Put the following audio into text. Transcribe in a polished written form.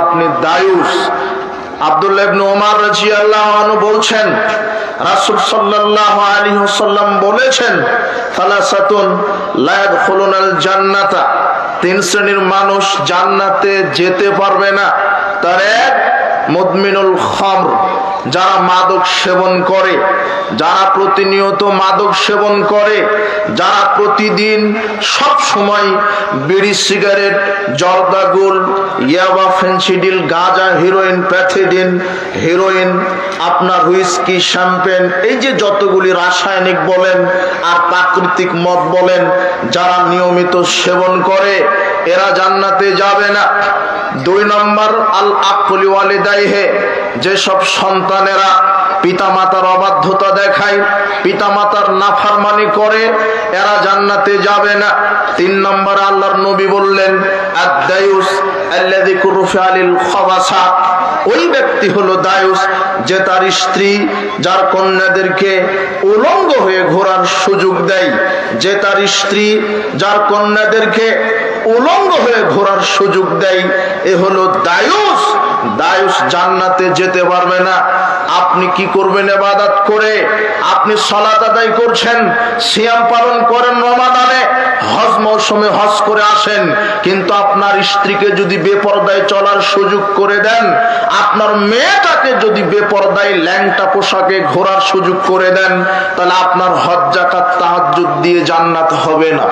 আপনি দায়ুস। আব্দুল্লাহ ইবনে ওমর রাদিয়াল্লাহু আনহু বলছেন, রাসূল সাল্লাল্লাহু আলাইহি ওয়াসাল্লাম বলেছেন, সালাসাতুন লা ইয়াদখুলুনাল জান্নাতা, তিন শ্রেণীর মানুষ জান্নাতে যেতে পারবে না। তার এক, মুদমিনুল খামর, যারা মাদক সেবন করে, যারা প্রতিনিয়ত মাদক সেবন করে, যারা প্রতিদিন সব সময় বিড়ি, সিগারেট, জর্দাগুল, ইয়াবা, ফেন্সিডিল, গাঁজা, হিরোইন, প্যাথিডিন, হেরোইন, আপনার হুইস্কি, শ্যাম্পেন, এই যে যতগুলি রাসায়নিক বলেন আর প্রাকৃতিক মদ বলেন, যারা নিয়মিত সেবন করে এরা জান্নাতে যাবে না। দুই নম্বর, আল আকুলি ওয়ালিদাইহে, যেসব সন্তানেরা পিতামাতার অবাধ্যতা দেখায়, পিতামাতার নাফরমানি করে, এরা জান্নাতে যাবে না। তিন নম্বর, আল্লাহর নবী বললেন, আদ-দায়ুস আল্লাযী কুরফা লিল খাবাসা, ওই ব্যক্তি হলো দায়ুস যে তার স্ত্রী, যার কন্যাদেরকে উলঙ্গ হয়ে ঘোরার সুযোগ দেয়, যে তার স্ত্রী, যার কন্যাদেরকে উলঙ্গ হয়ে ঘোরার সুযোগ দেয়, এ হলো দায়ুস। দায়ুস জান্নাতে যেতে পারবে না। আপনি কি করবেন ইবাদত করে? আপনি সালাত আদায় করছেন, সিয়াম পালন করেন, রমাদানে হজ মৌসুমে হজ করে আসেন, কিন্তু আপনার স্ত্রীকে যদি বেপরদায় চলার সুযোগ করে দেন, আপনার মেয়েটাকে যদি বেপরদায় ল্যাংটা পোশাকে ঘোরার সুযোগ করে দেন, তাহলে আপনার হজ, যাকাত, তাহাজ্জুদ দিয়ে জান্নাত হবে না।